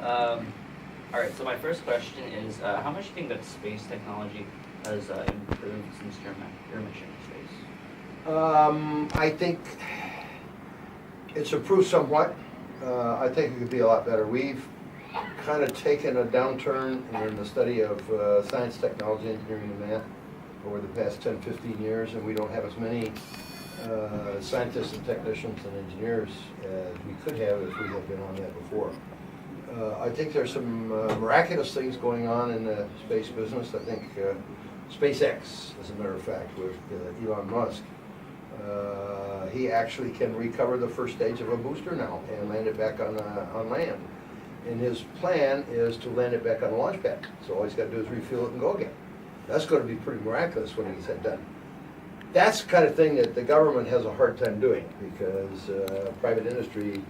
All right, so my first question is, how much do you think that space technology has improved since your mission in space? I think it's improved somewhat. I think it could be a lot better. We've kind of taken a downturn in the study of science, technology, engineering, and math over the past 10, 15 years, and we don't have as many scientists and technicians and engineers as we could have if we had been on that before. I think there's some miraculous things going on in the space business. I think SpaceX, as a matter of fact, with Elon Musk, he actually can recover the first stage of a booster now and land it back on land. And his plan is to land it back on a launch pad. So all he's got to do is refuel it and go again. That's going to be pretty miraculous when he gets that done. That's the kind of thing that the government has a hard time doing because private industry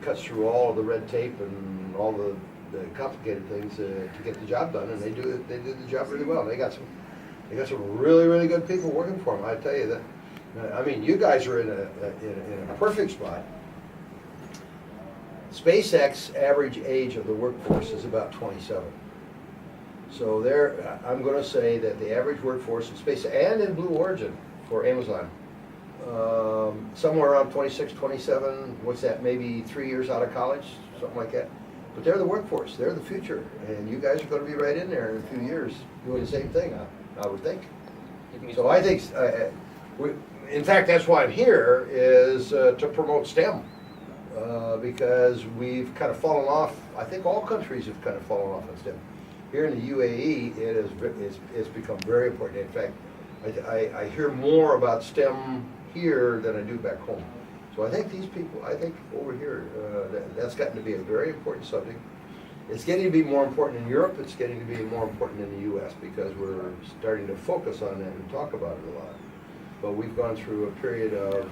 cuts through all of the red tape and all the complicated things to get the job done, and they do the job really well. They got some really good people working for them. I tell you that. I mean, you guys are in a perfect spot. SpaceX average age of the workforce is about 27. So there, I'm going to say that the average workforce in space and in Blue Origin for Amazon, somewhere around 26, 27, what's that, maybe 3 years out of college, something like that. But they're the workforce, they're the future, and you guys are going to be right in there in a few years doing the same thing, I would think. So I think, in fact, that's why I'm here, is to promote STEM, because we've kind of fallen off. I think all countries have kind of fallen off on STEM. Here in the UAE, it's become very important. In fact, I hear more about STEM here than I do back home. So I think these people, over here, that's gotten to be a very important subject. It's getting to be more important in Europe. It's getting to be more important in the U.S. because we're starting to focus on that and talk about it a lot. But we've gone through a period of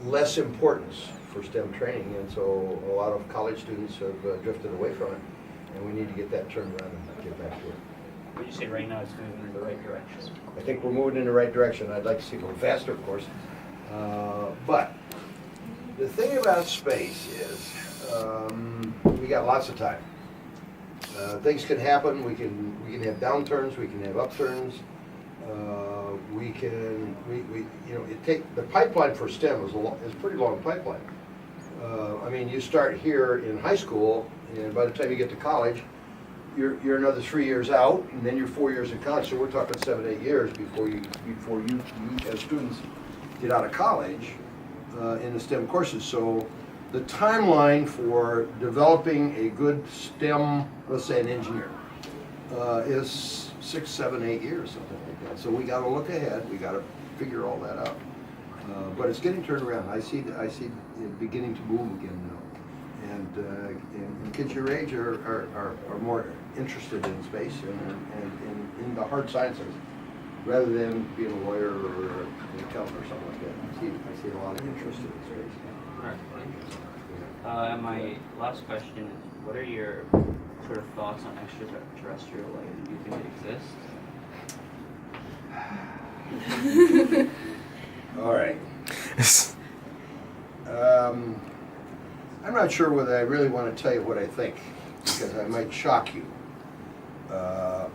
less importance for STEM training, and so a lot of college students have drifted away from it, and we need to get that turned around and get back to it. Would you say right now it's moving in the right direction? I think we're moving in the right direction. I'd like to see it go faster, of course. But the thing about space is we got lots of time. Things can happen. We can have downturns. We can have upturns. The pipeline for STEM is a pretty long pipeline. I mean, you start here in high school, and by the time you get to college, you're another 3 years out, and then you're 4 years in college. So we're talking 7, 8 years before you as students get out of college in the STEM courses. So the timeline for developing a good STEM, let's say an engineer, is 6, 7, 8 years, something like that. So we got to look ahead. We got to figure all that out. But it's getting turned around. I see it beginning to move again now. And kids your age are more interested in space and in the hard sciences, rather than being a lawyer or an accountant or something like that. I see a lot of interest in space. All right. And my last question is, what are your sort of thoughts on extraterrestrial life? Do you think it exists? All right. I'm not sure whether I really want to tell you what I think, because I might shock you.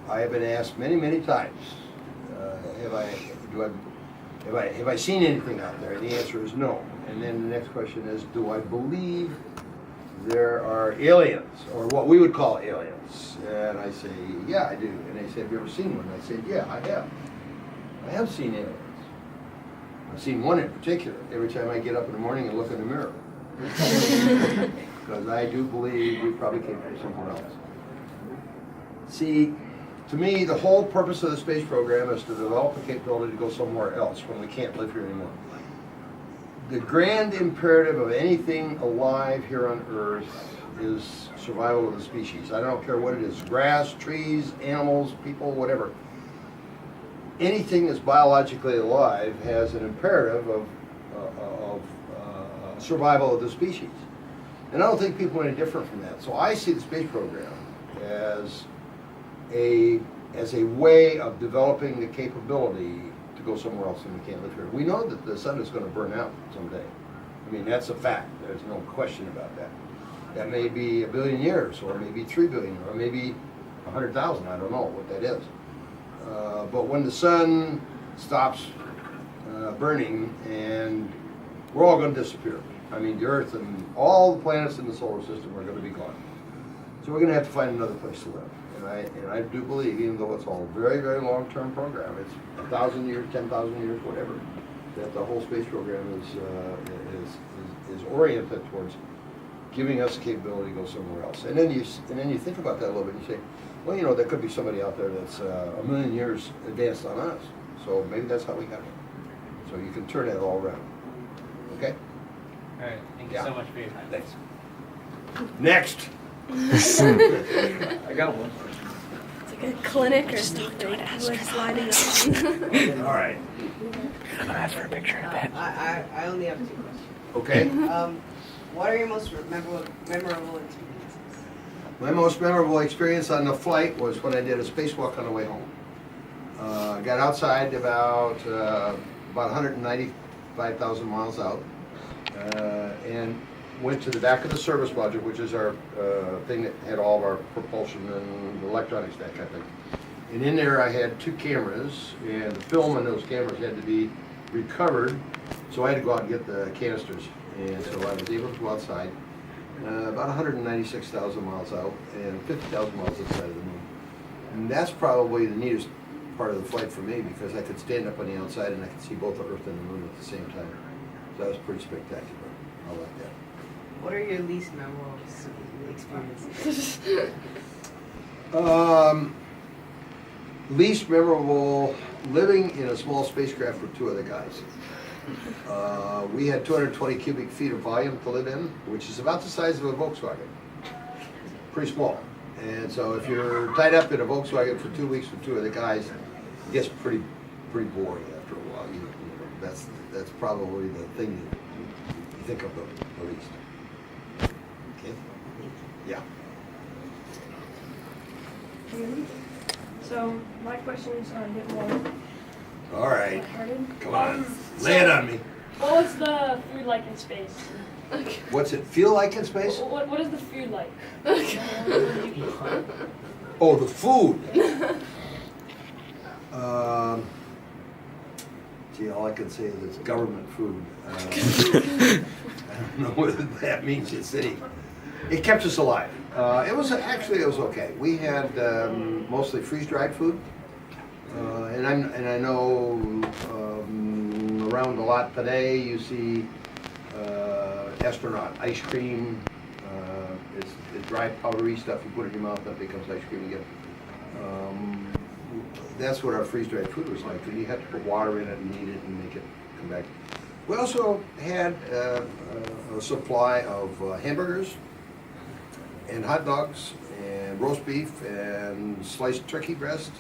I have been asked many times, have I seen anything out there? And the answer is no. And then the next question is, do I believe there are aliens, or what we would call aliens? And I say, yeah, I do. And they say, have you ever seen one? And I said, yeah, I have. I have seen aliens. I've seen one in particular every time I get up in the morning and look in the mirror. Because I do believe we probably came from somewhere else. See, to me, the whole purpose of the space program is to develop the capability to go somewhere else when we can't live here anymore. The grand imperative of anything alive here on Earth is survival of the species. I don't care what it is, grass, trees, animals, people, whatever. Anything that's biologically alive has an imperative of survival of the species. And I don't think people are any different from that. So I see the space program as a way of developing the capability to go somewhere else and we can't live here. We know that the sun is going to burn out someday. I I mean, that's a fact. There's no question about that. That may be 1 billion years, or maybe 3 billion, or maybe 100,000. I don't know what that is. But when the sun stops burning, and we're all going to disappear. I mean, the Earth and all the planets in the solar system are going to be gone. So we're going to have to find another place to live. And I do believe, even though it's all a very, very long-term program, it's 1,000 years, 10,000 years, whatever, that the whole space program is oriented towards giving us the capability to go somewhere else. And then you think about that a little bit, and you say, well, you know, there could be somebody out there that's 1 million years advanced on us. So maybe that's how we got it. So you can turn that all around. Okay? All right. Thank you so much for your time. Thanks. Next. I got one. It's like a clinic or something. Like lining up. All right. I'm gonna ask for a picture in a bit. I only have 2 questions. Okay. What are your most memorable experiences? My most memorable experience on the flight was when I did a spacewalk on the way home. Got outside about 195,000 miles out, and went to the back of the service module, which is our thing that had all of our propulsion and electronics, that kind of thing. And in there I had 2 cameras, and the film on those cameras had to be recovered, so I had to go out and get the canisters. And so I was able to go outside, about 196,000 miles out, and 50,000 miles outside of the moon. And that's probably the neatest part of the flight for me, because I could stand up on the outside and I could see both the Earth and the moon at the same time. So that was pretty spectacular. I like that. What are your least memorable experiences? Least memorable, living in a small spacecraft with 2 other guys. We had 220 cubic feet of volume to live in, which is about the size of a Volkswagen. Pretty small. And so if you're tied up in a Volkswagen for 2 weeks with 2 other guys, it gets pretty boring after a while. You know, that's probably the thing you think of the least. Okay? Yeah. So my questions are a bit more All right. lighthearted. Come on. Lay it on me. What was the food like in space? What's it feel like in space? What is the food like? Oh, the food. Gee, all I can say is it's government food. I don't know whether that means it's any. It kept us alive. It was okay. We had mostly freeze-dried food, and I know around a lot today you see Astronaut ice cream. It's dry powdery stuff you put in your mouth that becomes ice cream again. That's what our freeze-dried food was like. You had to put water in it and knead it and make it come back. We also had a supply of hamburgers and hot dogs and roast beef and sliced turkey breast.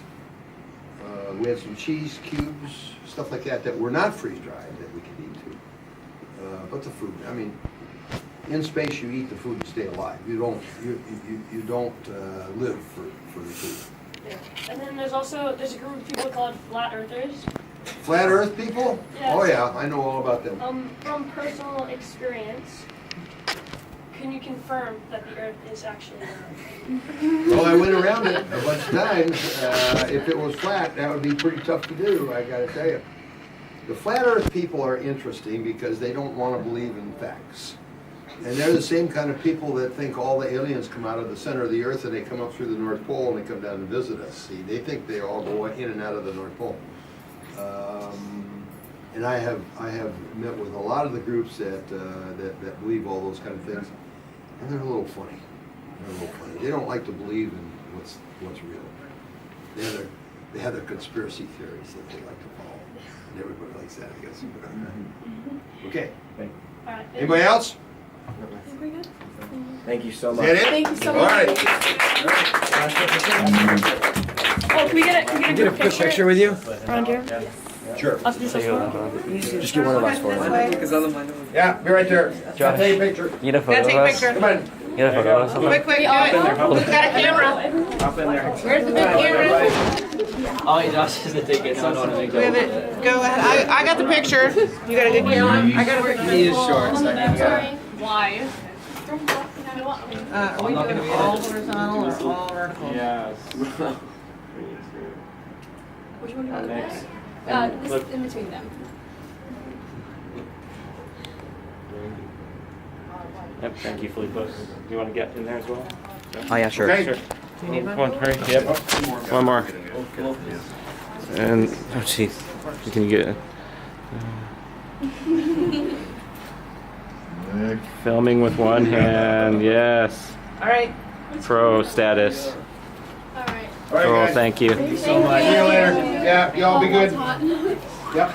We had some cheese cubes, stuff like that were not freeze-dried that we could eat too. But the food, I mean, in space you eat the food to stay alive. You don't live for the food. Yeah. And then there's a group of people called flat earthers. Flat Earth people? Yes. Oh yeah, I know all about them. From personal experience, can you confirm that the Earth is actually round? Well, I went around it a bunch of times. If it was flat, that would be pretty tough to do, I gotta tell you. The Flat Earth people are interesting because they don't want to believe in facts. And they're the same kind of people that think all the aliens come out of the center of the Earth and they come up through the North Pole and they come down and visit us. See, they think they all go in and out of the North Pole. And I have met with a lot of the groups that believe all those kind of things, and they're a little funny. They don't like to believe in what's real. They have their conspiracy theories that they like to follow, and everybody likes that, I guess. Okay. All right. Anybody else? I think we're good. Thank you so Is much. that it? Thank you so All much. right. Oh, can we get a Get a quick picture with you? Roger. Sure. Us this one? Just get one of us for me. Yeah, be right there. I'll take a picture. You get a photo of us? Come on. You get a photo of us? Quick, do it. Who's got a camera? Hop in there. Where's the big camera? Oh, wait, Josh doesn't take it. No, I don't want to make We have it. Go ahead. I got the picture. You got a good camera? I got a picture. He is short, so I got Why? Are we doing all horizontal or all vertical? Yes. Which one do you want Next. this in between them. Yep, thank you, Filippo. Do you want to get in there as well? Oh yeah, sure. Sure. Do you need one? One, hurry. Yep. One more. And, oh jeez. Can you get it? Filming with one hand, yes. All right. Pro status. Alright. All right, Oh, guys. thank you. See you later. Yeah, y'all be good. Yep.